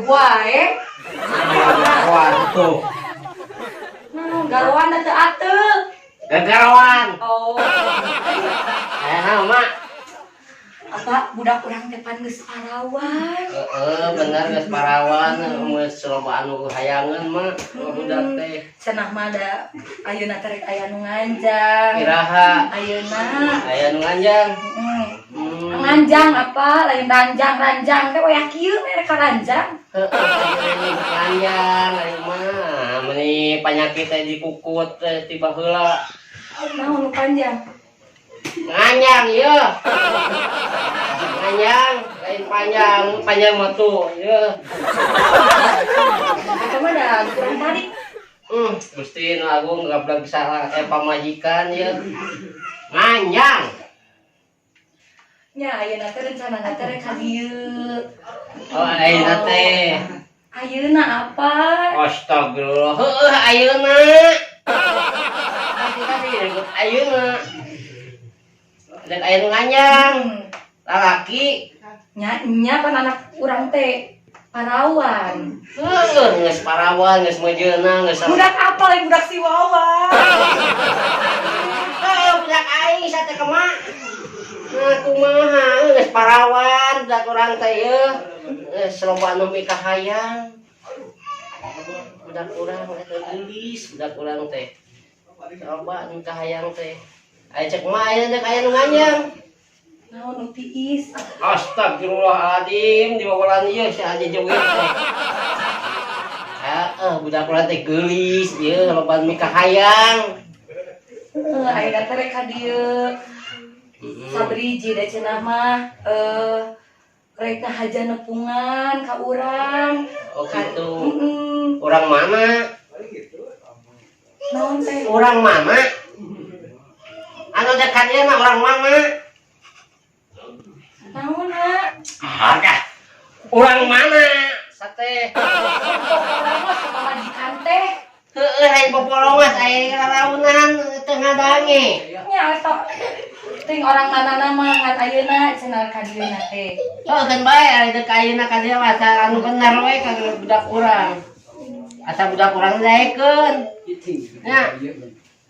Deg wae. Garawan tuh. Garoan teu ateu. Garawan. Oh. Mak. Apa budak urang teh pan geus parawan. Bener geus parawan, geus loba anu hayangeun mah budak teh. Cenah mah da ayeuna teh rek aya nu nganjang. Iraha Ayeuna. aya nu nganjang. Nganjang apa? Lain ranjang teh oyak kieu mere ka ranjang. Heeh, nganjang ari mah. Meni panyakit teh dikukut ti baheula. Naon nu panjang? Nganjang ieu. Nganjang, lain panjang mah tuh ieu. Eta mah da kurang tadi. Gusti Nu Agung gablek salah pamajikan ieu. Nganjang. Nya ayeuna teh rencanana teh rek ka dieu. Oh, ayeuna teh. Ayeuna apa? Astagfirullah. Heueuh ayeuna. Ayeuna. Dan aya nu nganjang. Lalaki. Nya pan anak urang teh parawan. Geus parawan, geus mejeuna, geus Budak apa lain budak si Wawa. budak aing sate kema. Nah, kumaha geus parawan budak urang teh ieu. Geus loba anu mikah hayang. Budak urang eta geulis, budak urang teh. Loba anu mikah hayang teh. Aya cek mah aya nu nganjang. Naon nu tiis? Astagfirullahaladzim, di bawalan ieu si Aji joget teh. Budak urang teh geulis ieu loba mikah hayang. Ayeuna teh rek ka dieu. Sabriji da cenah mah rek haja nepungan ka urang. Oh gitu. Urang mana? Naon teh? Urang mana? Anu dekat ieu mah urang mana? Naon ha? Ada. Urang mana? Sate. Pamajikan teh. Heueuh lain popolongas aya raraunan teu ngadange. Nya eta ting orang manana mah ngan ayeuna cenah ka dieu na teh. Oh kan bae ari teu ka ayeuna ka dieu mah anu bener we ka budak urang. Asa budak urang daekeun. Nya.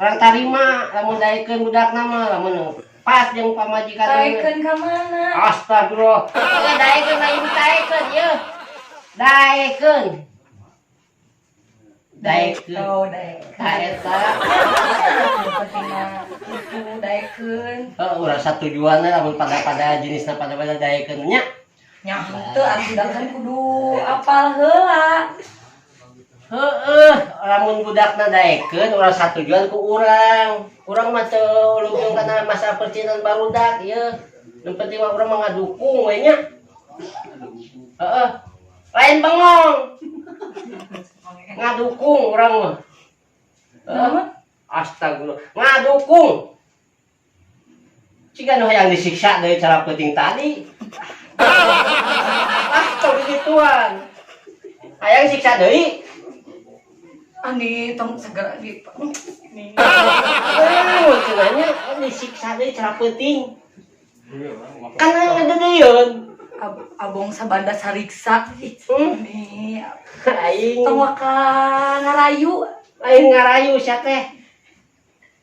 Orang tarima lamun daekeun budakna mah lamun pas jeung pamajikan Daekeun ka mana? Astagfirullah. Daekeun lain daekeun ieu. Daekeun. Oh, daekeun. Eta. Pentingna itu daekeun. Urang satujuanna lamun pada jenisna pada daekeun nya. Nya henteu atuh budak kan kudu apal heula. Lamun budakna daekeun urang satujuan ku urang. Urang mah teu lujung kana masa percinan barudak ieu. Nu penting mah urang mah ngadukung we nya. Lain bengong. Ngadukung urang mah. Astagfirullah. Ngadukung. Ciga nu hayang disiksa deui cara penting tadi. Teu begituan. Hayang siksa deui. Ani tong segera di nih. Cenanya disiksa deui cara penting. Kan ngedeudeun. Abong sabanda sariksa. Nih. Aing Tong waka ngarayu. aing ngarayu sia teh.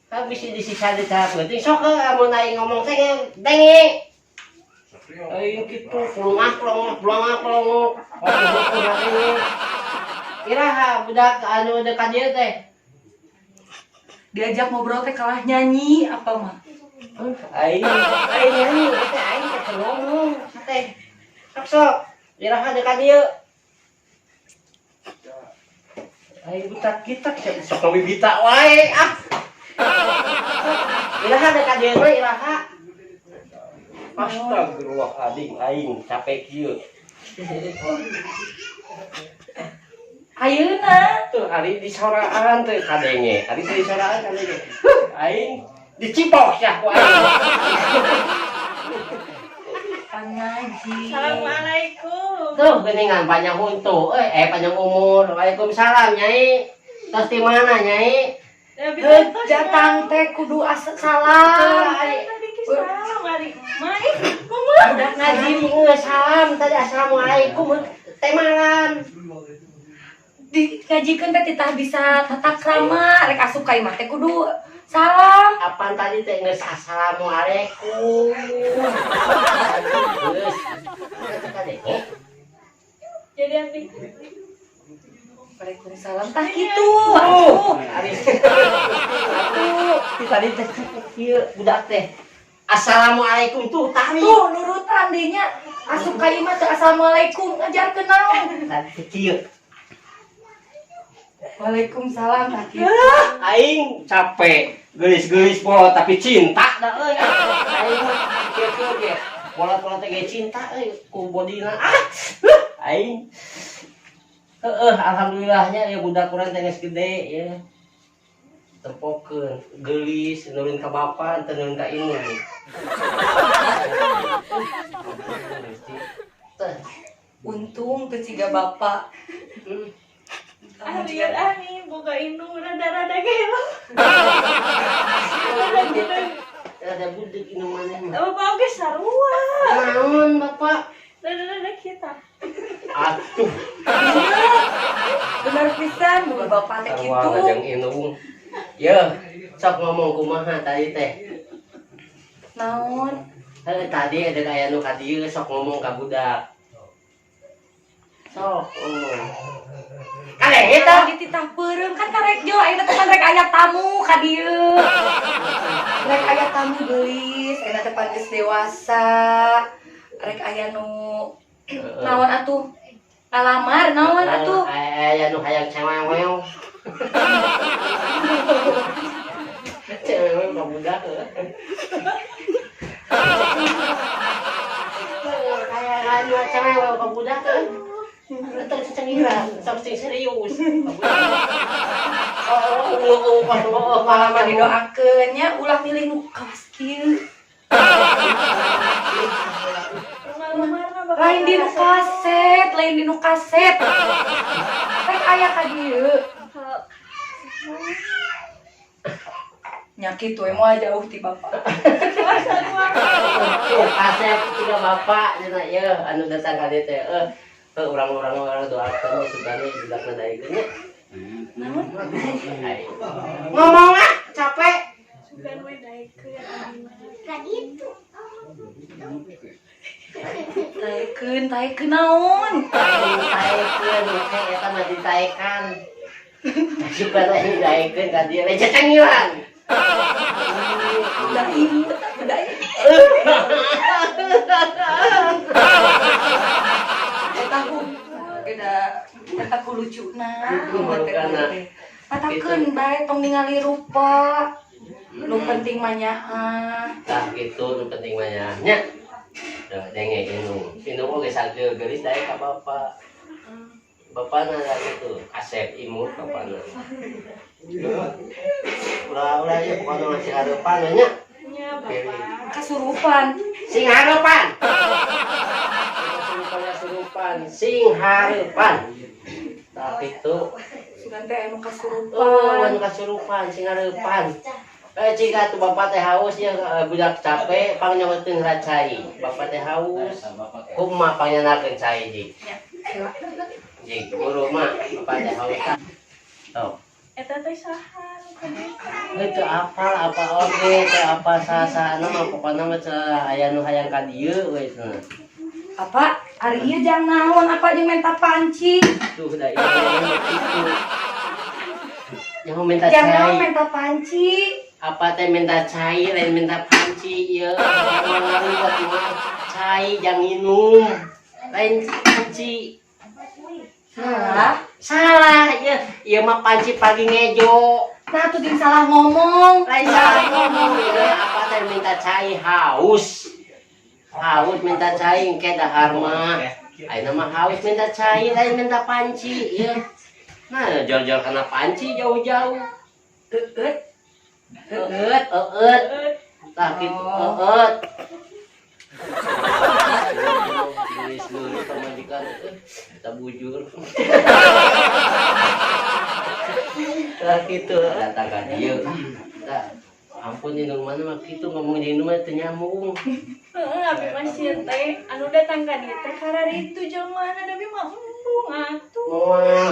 Habis disiksa deui cara penting. Sok amun aing ngomong teh denge. Aing kitu plong-plong. Iraha budak anu dekat dieu teh. Diajak ngobrol teh kalah nyanyi apa mah? Aing nyanyi teh aing teh ngomong teh. Sok iraha dekat dieu. Aing butak-kitak sok bibita wae ah. Iraha dekat dieu mah iraha. Astagfirullahaladzim aing capek kieu. Ayeuna Tuh hari di soraan teh kadenge, hari di soraan kadenge. Aing dicipok sia ku aing. pangaji. Assalamualaikum. Tuh geuningan panjang untu, panjang umur. Waalaikumsalam Nyai. Tos di mana Nyai? Jatang teh kudu salam. Salam hari. Mai, Udah ngaji Salam tadi assalamualaikum. temalan. Ngajikeun teh titah bisa tata krama, rek asup ka imah teh kudu salam. Apaan tadi teh geus assalamualaikum. Geus. Jadi Andi. Waalaikumsalam tah kitu. Atuh. Tadi teh kieu budak teh. Assalamualaikum tuh tadi. Tuh nurutan deui nya. Asup ka imah teh assalamualaikum ngajarkeun naon. Tadi teh kieu. Waalaikumsalam tah kitu. Aing capek. Gelis-gelis pola tapi cinta dah euy. Aing kieu ge. Pola-pola teh ge cinta euy ku bodina. Aing alhamdulillahnya ya budak urang teh geus gede ya. Tempokeun, gelis, nurun ka bapa, teu nurun ka indung. Untung teu ciga bapak. Lihat Ani buka indung rada-rada gelo. Ada budak indung maneh mah. Bapak oge sarua. Naon bapak? Rada-rada kita. Atuh, Bener pisan bapak teh kitu. sarua jeung indung. Ya, sok ngomong kumaha tadi teh. Naon? Tadi ada aya nu ka dieu sok ngomong ka budak. Sok ngomong. Kale eta Di titah peureum kan karek jo ayeuna teh kan rek aya tamu ka dieu. Rek aya tamu geulis, ayeuna teh pan geus dewasa. Rek aya nu naon atuh? Ngalamar naon atuh? Aya nu hayang cewek-cewek. Cewek ka budak. Aya anu cewek ka budak. Teu cengiran, sok serius. Pengalaman didoakeun nya ulah milih nu kawas kieu. Lain di nu kaset, lain di nu kaset. Rek aya ka dieu. Nya kitu moal jauh ti bapak. Kasep tiga bapak cenah ieu anu datang ka dieu teh. Urang-urang doakeun sugane budakna daegeun nya. Ngomong ah, capek. Sugan we daekeun Ani mah. Taekeun naon? Taekeun teh eta mah ditaekan. Suka lagi daekeun ka dieu we cacangilan. Udah imut udah. Eta ku lucuna. Katakeun bae tong ningali rupa. Nu penting mah nyaha. Tah kitu nu penting mah nya. Denge indung oge sageu geulis daek ka bapak. Bapana gitu, Asep imut bapana. Ulah ya pokona masih hareupan nya. Nya Bapak. Kasurupan. Sing hareupan. Sing hareupan. Tah kitu. Sugan teh anu Oh, kasurupan. anu kasurupan sing hareupan. Jika tuh bapak teh haus ya budak capek pangnyaweteun racai. Bapak teh haus. Kumaha pangnyenakeun cai ji. Ji guru mah bapak teh haus. Oh. Eta teh saha nu kadeka? Itu apa oge teh apa sasana mah pokona mah aya nu hayang ka dieu we cenah. Apa? Ari ieu jang naon apa jeung menta panci? Tuh da ieu kitu. Yang minta Jang naon cai. menta panci? Apa teh minta cai lain minta panci ieu. Ngaliwat mah cai jang minum. Lain panci. Salah ieu. Ieu mah panci pagi ngejo. Nah tuh jeung salah ngomong. Lain salah ngomong ieu apa teh minta cai haus. Haus minta cai engke dahar mah. Ayeuna mah haus minta cai lain minta panci ieu. Nah, jol-jol kana panci jauh-jauh. Eueut. Eueut. Tah kitu eueut. Geus pamajikan kita bujur. Tah kitu datang ka dieu. Tah ampun indung mana mah kitu ngomong indung mah teu nyambung. Heeh, abi mah sieun teh anu datang ka dieu teh kararitu jelema tapi mah Tung atuh.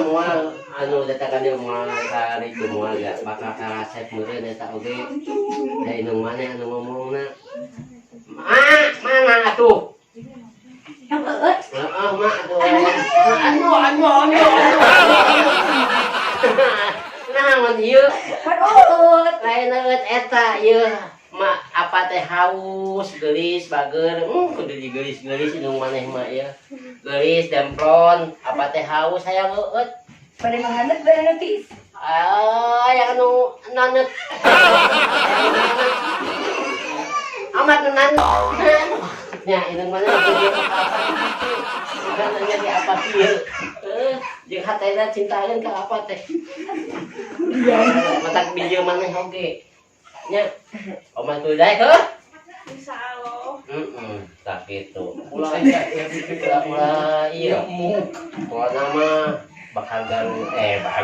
Moal anu data ka dieu moal ka ritu moal ga bakal karasep meureun eta oge. Da inung maneh anu ngomongna. Mana atuh? Yang eut. Heeh, mak atuh. Anu. Naon ieu? Pan eut. Lain eut eta ieu. Mak apa teh haus, geulis, bager. Kudu digelis-gelis inung maneh mah ieu. Geulis demplon, apa teh haus hayang eut. Pada menghandap bere notis. Yang anu nanet. Amat nanet. Ya, inung maneh kudu apa? Bukan nanya di apa ieu. Jeung hatena cintaeun ka apa teh. Matak bijeu maneh oge. Nya, omah tuh daek heuh. Insya Allah. Tak gitu. Ulah iya. Ulah nama bakal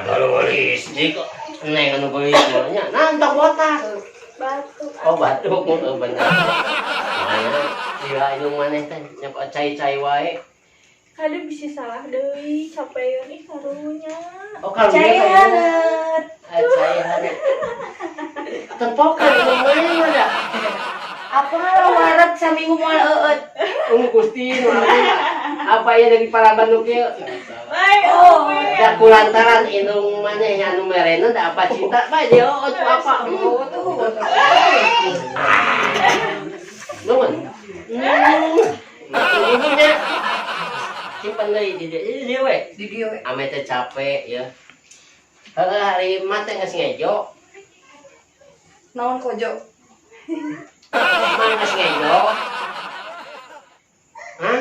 galulis jika neng anu beulis nya. Nah, entok botak. Batu. Oh, batuk mun bener. Mana ieu inung maneh teh nyok cai-cai wae. Kadang bisa salah deui capeun ih karunya. Oh, kalau Cai hanet. cai hanet. Tempokan inung maneh mah da. Apa warak saminggu moal eut. Gusti nu apa ieu dari para Bandung kieu? Baik, Oh, Da kulantaran inung maneh anu merena da apa cinta bae dia apa. Nuhun. Nuhunnya. Simpen deui di dieu we. Di dieu we. Ame teh capek ya. Hari mah teh geus ngejo. Naon kojo? Mang geus ngejo. Hah?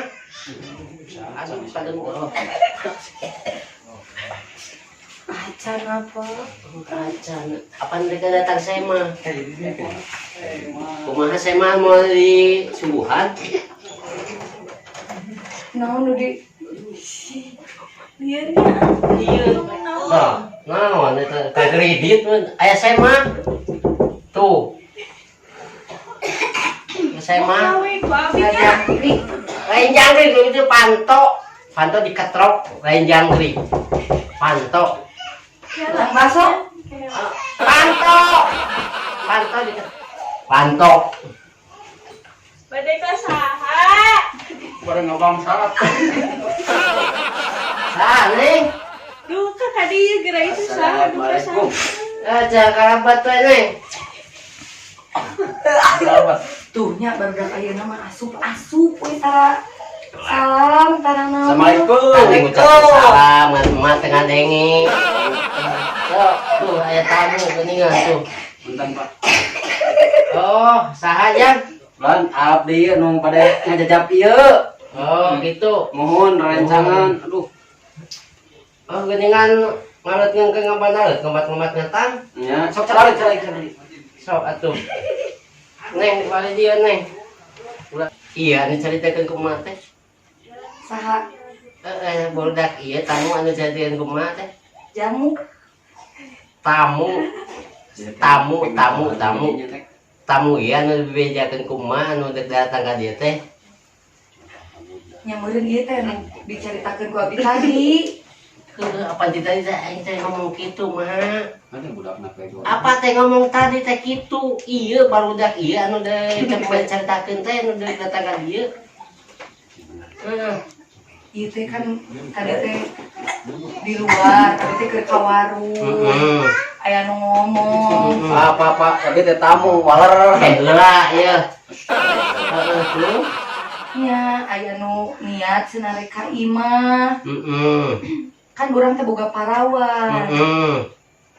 Aduh, padahal Acan apa? Acan, apa mereka datang saya mah? Kumaha saya mah mau di subuhan? Naon nu di Biarnya. Iya. Nah, itu kredit ayah saya mah. Tuh. Saya mah. Kawin ku abi nya. jangkrik. Lain jangkrik itu panto. Panto diketrok, lain jangkrik. Panto. Yang baso? Panto. Panto diketrok. Panto. Badai ka saha? Bareng ngabang salat. Sah, Neng. Duh ka kadieu geura itu saha duh ka saha. Aja karabat we, Neng. Salat. Tuhnya barudak ayeuna mah asup we tara. Salam tara naon. Assalamualaikum. Tadi ngucapin salam, emak tengah dengi. Tuh, aya tamu geuningan tuh. Bentar, Pak. Oh, saha Jang? Lan abdi anu pada ngajajab ieu. Oh, gitu. Mohon rancangan. Aduh. Oh, geuningan ngalet ngengkeung ngabanaeut, ngemat-ngemat ngetang. Ya, sok cari. Sok atuh. Neng, balik dia, Neng. Ulah. Iya, anu caritakeun kumaha teh? Saha Budak ieu tamu anu caritakeun kumaha teh? jamu? Tamu ieu anu dibejakeun kumaha anu dek datang ka dieu teh? Nya meureun ieu teh nu dicaritakeun ku abi tadi. Apa tadi aing teh ngomong kitu mah? Ada budakna pego. Apa teh ngomong tadi teh kitu? Ieu barudak ieu anu deui caritakeun teh anu deui datang ka dieu. Ieu teh kan tadi teh di luar, tadi teh keur ka warung. Aya nu ngomong. Apa tadi teh tamu waler. Heula ieu. Heeh tuh. Nya aya nu niat senare ka imah. Kan urang teh boga parawan.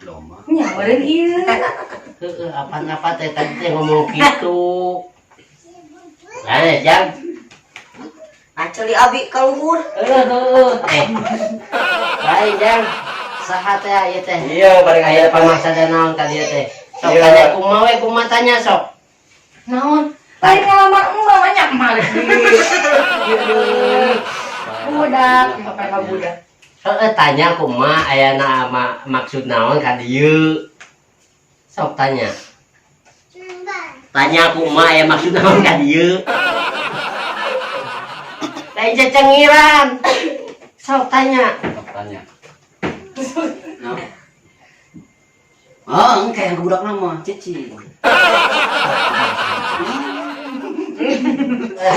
Loma. Nya meureun ieu. Heeh, apa teh tadi teh ngomong kitu. Nah, Jang. Aceli abi ka luhur. Baik, Jang. Saha teh ieu teh? Iya, bareng Aya aya pamaksud naon ka dieu teh? Sok Iya. tanya kumaha we kumaha tanya sok. Naon? Lain ngalaman emak banyak malik di. Budak, apa ka budak? Heeh, tanya kumaha aya maksud naon ka dieu? Sok tanya. Tanya kumaha aya maksud naon ka dieu? Lain cecengiran. Sok tanya. Tanya. Nah. Ah, kayak yang budak nama, Cici.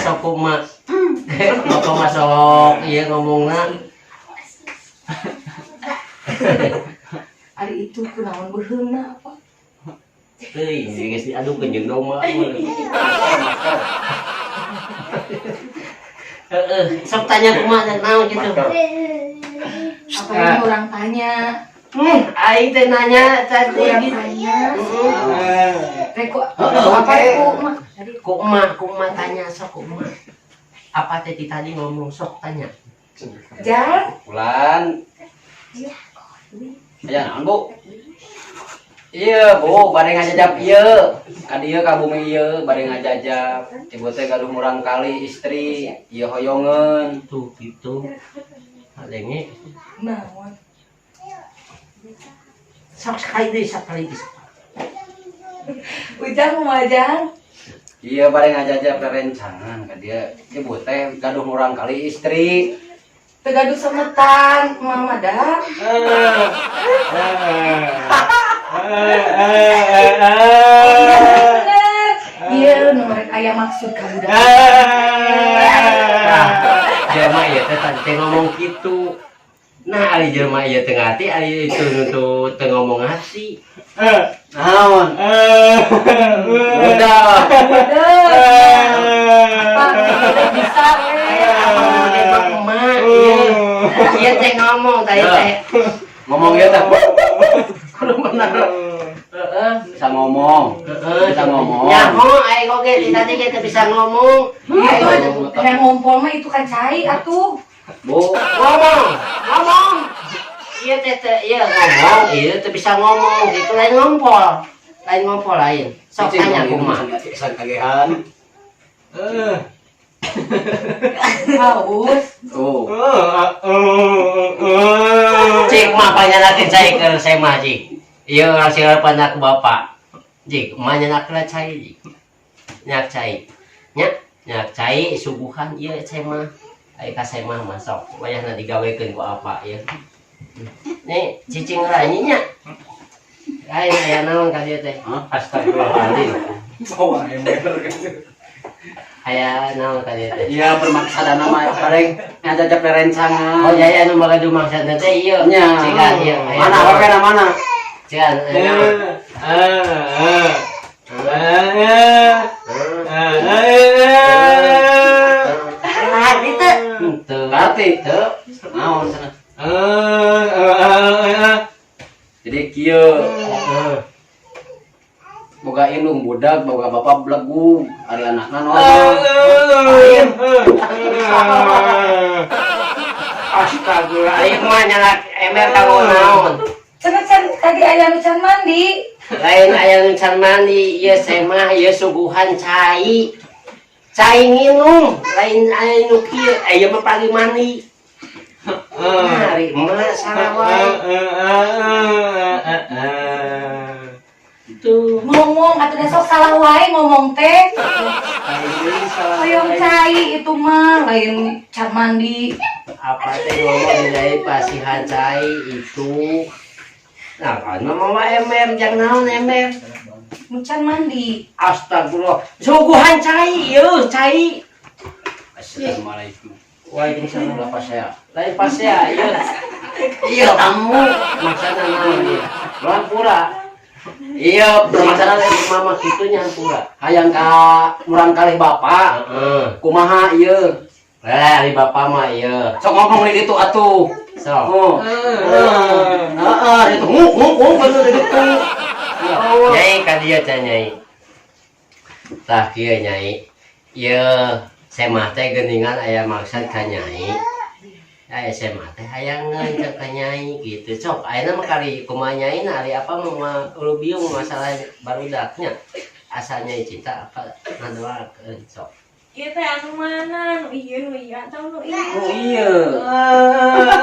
Sok kumaha. Apa masuk ieu ngomongna. Ari itu kunaon beheuna apa? Teuing geus diadukeun jeung domba. Sok tanya kumaha naon gitu. Apa yang orang tanya? Aing teh nanya tadi Orang gitu. tanya. Reko Oh, apa oke. Reko mah? Kumaha tanya sok kumaha. Apa teh tadi ngomong sok tanya. Jan, Bulan. Aja naon, Bu? Iya, Bu, bade ngajajab ieu. Ka dieu ka bumi ieu bade ngajajab. Ibu teh gaduh murang kali istri, ieu hoyongeun. Tuh gitu. Alenge naon? sok sekali deui sekali deui. Ujang mau Jan? Iya bade ngajajab rerencangan ka dieu. Ibu teh gaduh murang kali istri. Tegaduh semetan, mama dah. Iya, nomor aya maksud kamu dah. Jelema ieu teh tadi ngomong kitu. Nah, ari jelema ieu teu ngati, ari itu nuntut teu ngomong hati. Naon? Udah. Apa bisa Iya teh ngomong tadi teh. Ngomong ieu teh. Kudu bener. Heeh. Bisa ngomong. Bisa ngomong. Nyaho aing oge tadi kita bisa ngomong. itu yang ngompol mah itu kan cai atuh. Bu, Ngomong. Iya teh iya ngomong, iya teh bisa ngomong gitu lain ngompol. Lain ngompol lain. Sok tanya kumaha. Kesan kagehan. Haus. Tuh. Cik mah panyanakeun cai ke saya mah cik. Ieu hasil panak bapak. Cik mah nyanakeun cai cik. Nyak cai. Nyak cai subuhan ieu cai mah. Ai ka saya mah masuk. Wayahna digawekeun ku apa ieu. Nih cicing rani nya. Ai aya naon ka dieu teh? Astagfirullahaladzim. Bawa ember. Aya naon ka dieu teh? Iya bermaksud nama paling ngajajab rerencangan. Oh ya nu bagadu maksudna teh ieu. Nya. Cigan ieu. Mana HP mana? Cigan. Hati teh. Tuh. Hati. Tuh. Naon sana? Jadi kieu boga indung budak, boga bapak belegu, ari anakna naon? Astagfirullah, aing mah nyalak emer kanggo naon. Can tadi aya nu can mandi. Lain aya nu can mandi, ieu saya mah ieu suguhan cai. Cai nginum, lain aya nu kieu, aya mah pagi mandi. Hari mah salah wae. Tuh. Ngomong atuh da sok salah wae ngomong teh. Hoyong cai itu mah lain can mandi. Apa teh ngomong dari pasihan cai itu. Nah, kan mama emer jangan naon emer. Nu can mandi. Astagfirullah. Suguhan cai ieu cai. Assalamualaikum. Waalaikumsalam. Apa saya? Lain pas ya ieu. Iya kamu maksudna naon ieu? Lampura. Iya, permasalahan dari mama kitu nya hampura. Hayang ka murang kalih bapak. Heeh. Kumaha ieu? Lah, ari bapak mah ieu. Sok ngomong di ditu atuh. Sok. Oh. Heeh, itu nguk bener di ditu. Nyai ka dieu teh nyai. Tah kieu nyai. Ieu saya mah teh geuningan aya maksud ka nyai. Aya saya mah teh hayangeun cek ka nyai gitu. Sok ayeuna mah kali kumaha nyai na ari apa mah ulu biung masalah barudaknya. Asal nyai cinta apa ngadoakeun sok. Ieu teh anu mana? Nu ieu atau nu ieu? Oh iya. Anu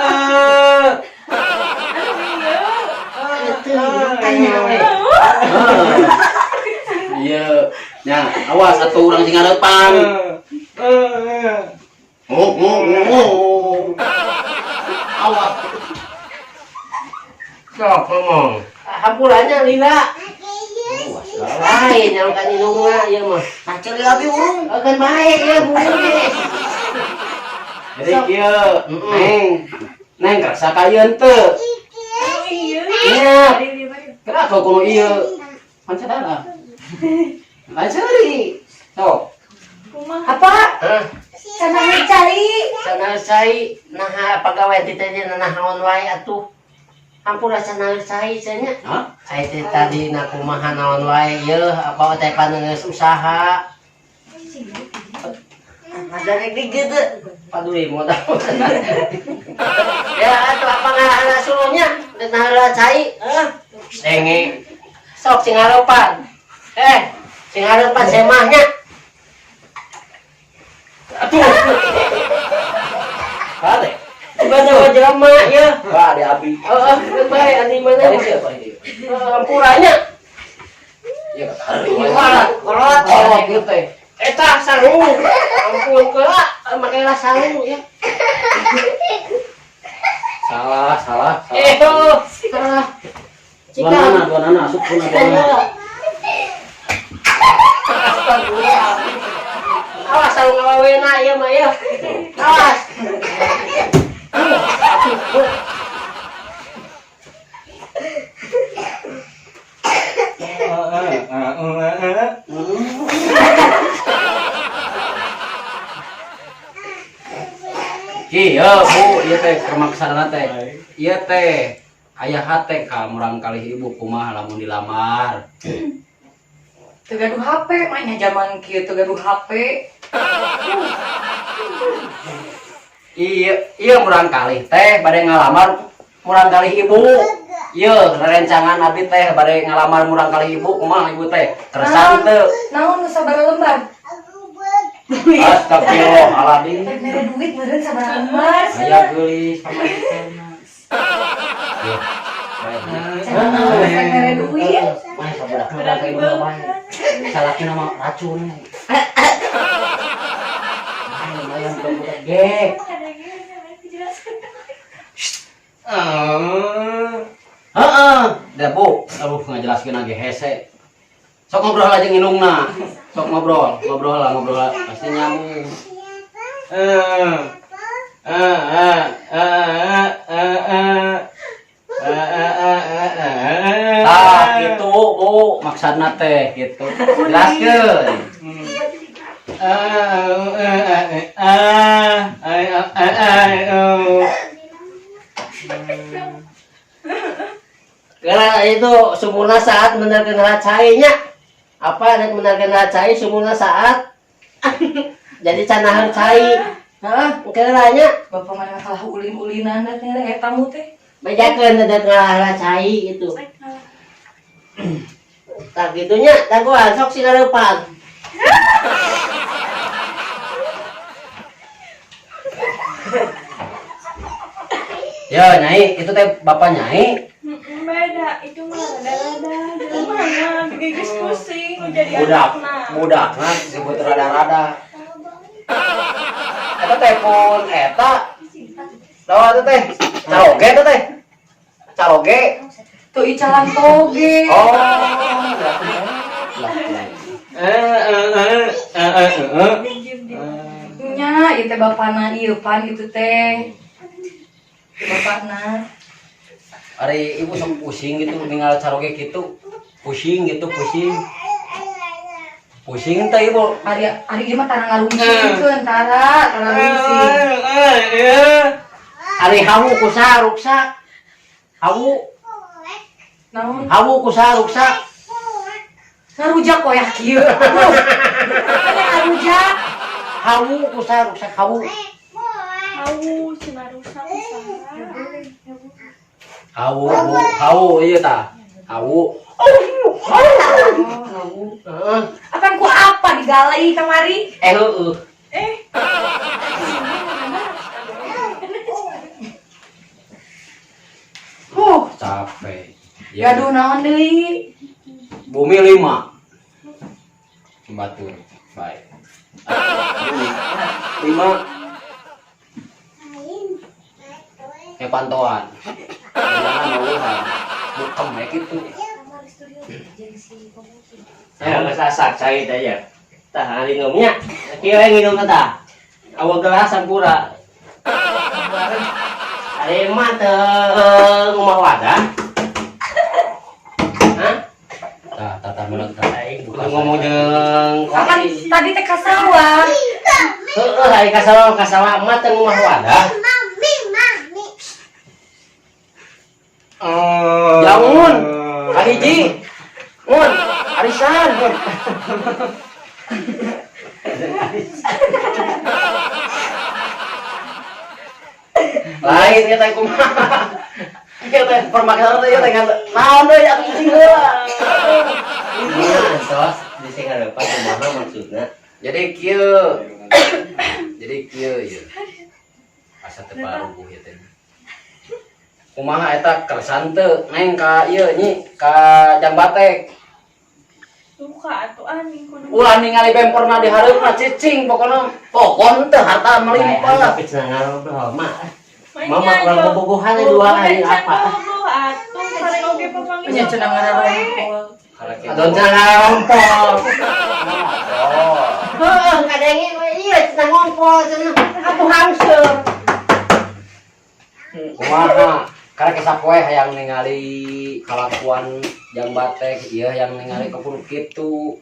ieu. Itu tanya we. Iya. Nya, awas atuh urang sing ngarepan. Sok ngomong. Hampurannya lila. Lain yang kan indungna ieu mah. Acil abi urung. Kan baik ya burung ge. Jadi kieu, neng kerasa kayeun teu. Oh iya. Iya. Kenapa kau kuno ieu? Kan sadara. Lain seuri. Sok. Kumaha? Apa? Hah? Sana cari. Sana sai nah pegawai teh nah naon wae atuh. Ampun sana sai cenah. Hah? Saya teh tadi na kumaha naon wae yeuh apa teh paneungeus usaha. Ada rek digeut. Paduli modal. Ya atuh apa ngaranna sulunya? Teh nah cai. Senge. Sok sing harepan. Sing harepan semahnya. Aduh. Kade. Tiba-tiba jelema ya. Wah, ada api. Heeh, bae adi mana? Dari siapa ini? Ampuranya. Iya kata. Wah, kolot. Oh, kieu teh. Eta sangu. Ampun keula, makailah sangu ya. Salah. Salah. Dua nana, asup pun ada. Awas sangu ngawawena ya mah ya. Awas. Iya bu, iya teh kermaksana teh. Iya teh, ayah teh ka murang kali ibu kumaha lamun dilamar. Teu gaduh HP, mainnya zaman kieu teu gaduh HP. Iya murang kali teh bade ngalamar murang kali ibu. Iya rencangan abdi teh bade ngalamar murang kali ibu kumaha ibu teh? Keresan teu. Naon nu sabaraha lembar? Astagfirullahaladzim. Teh mere duit meureun sabaraha lembar? Aya geulis pamajikanna. Iya. Teh mere duit. Mah sabudak-budak ka ibu bae. Salahkeun nama racun. Lumayan budak ge. Heeh, da bu, aduh ngajelaskeun lagi hese. Sok ngobrol aja ngilungna. Sok ngobrol lah, pasti nyambung. Tah gitu, Bu, maksudna teh gitu. Jelaskeun. Karena itu sumurna saat menerkeun racainya. Apa nek menerkeun racai sumurna saat jadi canahan cai. Heeh, keuranya Bapak mana kalah ulin-ulinan teh eta mu teh. bejakeun nek racai itu. Tak gitunya, dagoan sok sinareupan. Ya, Nyai, itu teh Bapak Nyai. Beda, itu mah rada-rada. Jangan mana, bikin geus pusing jadi Budak disebut rada-rada. Eta teh pun eta. Tahu itu teh? Caroge itu teh. Caroge. Tuh icalan toge. Oh. Nya, ieu teh bapana ieu pan itu teh. Bapakna. Ari ibu sok pusing gitu tinggal caroge gitu. Pusing gitu, pusing. Pusing teh ibu. Ari ieu mah tara ngalungsikeun tara lungsi. Ari hawu kusa ruksak. Hawu kusa ruksak. Ngarujak koyak kieu. Ngarujak. Hawu kusa ruksak hawu. Cina rusak usaha. Hawu ieu tah. Hawu. Akan ku apa digalai kamari? Heueuh. Capek. Gaduh naon deui? Bumi 5. Batur. Baik. 5. Pantauan. Jangan mau bukan kayak gitu. Ya nggak sasak saya aja. Tah hari ngomnya. Kira nginum tah. Awal gelas sampura. Hari mah teu ngomah wadah. Hah? Tata menang tata. Kudu ngomong jeung Kan tadi teh ka sawah. heeh hari kasawa mah teu ngomah wadah. Jangun. Kahiji. Mun, arisan. Lain ya teh kumaha. Ieu teh permaksa teh teh naon deui atuh cicing heula. Nah, tos di sing hareupan kumaha maksudna? Jadi kieu. Jadi kieu ya. Asa teu paruh ieu teh. Kumaha eta kersan teu neng ka ieu nyi ka Jangbatek. Suka atuh ani kudu. Ulah ningali bemporna di hareupna cicing pokona pokon teu harta melimpah. Tapi cenah ngarobrol mah. Mama kurang bobogohan dua hari apa? Atuh karek oge papangis. Nya cenah ngarompol. Adon cenah ngarompol. Heeh, kadenge ieu cenah ngompol cenah atuh hangseur. Kumaha karek sapoe hayang ningali kalakuan Jangbatek ieu hayang ningali kepun kitu.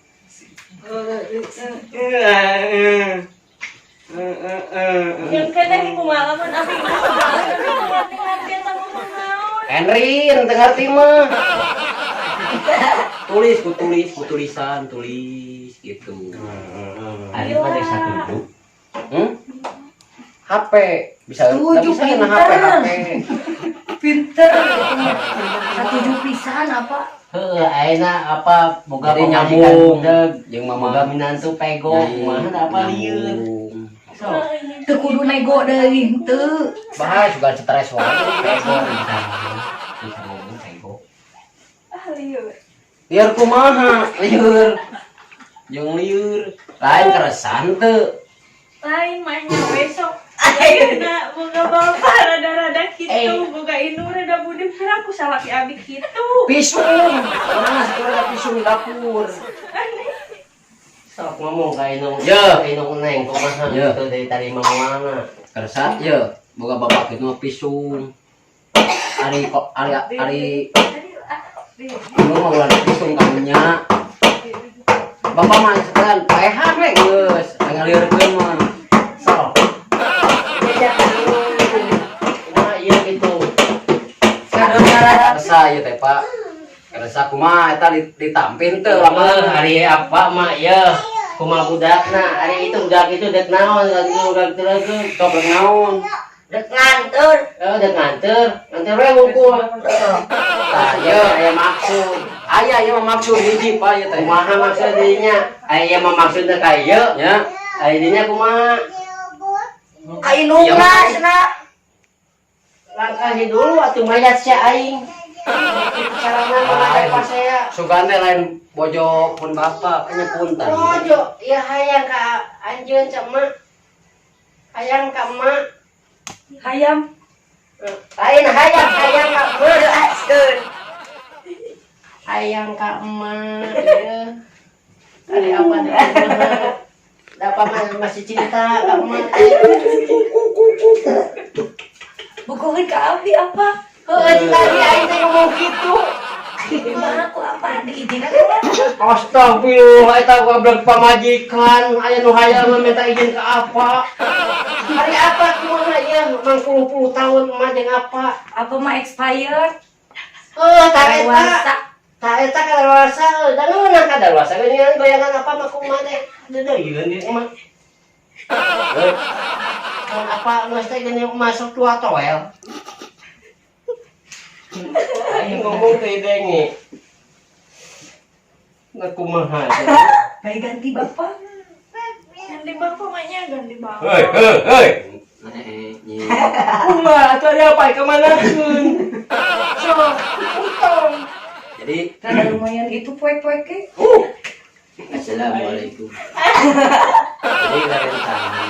Yang kena kumalaman abi ngerti eta ngomong naon. Henry teu ngarti mah. Ku tulisan gitu. Ari mah desa duduk. HP bisa Setuju, bisa na pinter. HP. Pinter gitu mah. Satuju pisan apa? Heeh, ayeuna apa boga Jadi pamajikan nyambung budeug, jeung boga mama minantu pego, kumaha apa lieur. So, Teu kudu nego deui henteu. bahaya juga stres wae. pego bisa ngomong pego. Ah lieur. Lieur kumaha? Lieur. Jeung lieur. Lain keresan teu. Lain mahnya besok. Ayeuna boga bapak rada-rada kitu, boga indung rada budem aku salaki abi kitu. Pisung. Mana sekolah pisung di dapur. Sok ngomong ka inung, Ya. ka inung neng kumaha Ya. gitu dari tadi mamana. Keresan ya, boga bapak kitu mah pisung. Ari lu mah ulah pisung kamunya. Bapak mah sekarang paehan we geus, ngalieureun mah. Sok. Jajakan kumaha ieu gitu. Kerasa ieu teh Pak. Kerasa kumaha eta ditampin teu Lama lama. hari apa mak ya kumaha budakna hari itu budak itu dek naon lagi udah teuleung Sok rek naon? dek nganter dek nganter we wungkul Tah ieu aya maksud. Aya ieu mah maksud hiji Pak ieu teh. kumaha maksud dirinya aya mah maksudna ka ieu Ya. aya dinya kumaha Ka indungna cenah. langkahi dulu atuh mayat si aing carana mengajak pas saya Sugante lain bojo pun bapak penyepuntan. Bojo, ya hayang ka anjeun cak mak. Hayang ka mak. Hayam. Lain hayang ka beuraskeun. Hayang ka emak. Ieu. Ari apa deh? Dapat masih cinta ka emak. Bukuin ka abi apa? Heueuh tadi aing teh ngomong kitu. Gimana aku apa diizinkan? Astagfirullah eta goblok pamajikan aya nu hayang minta izin ka apa? Hari apa kumaha ieu? Mang 10 tahun mah jeung apa? Apa mah expired? Tak eta. Dewasa. Tak eta kadaluarsa, da ngeunah kadaluarsa geunyan goyangan apa mah kumaha teh? Deudeuyeun ieu mah. Kan apa geus teh geunyan masuk tua toel. Aing ngomong teh denge. Nah kumaha teh? Baik ganti bapak. Ganti bapak mahnya ganti bapak. Hei. Nyi. Kumaha atuh aya apa ka manakeun? So, untung. Jadi Rada lumayan itu poek-poek ke. Assalamualaikum. Jadi lain tangan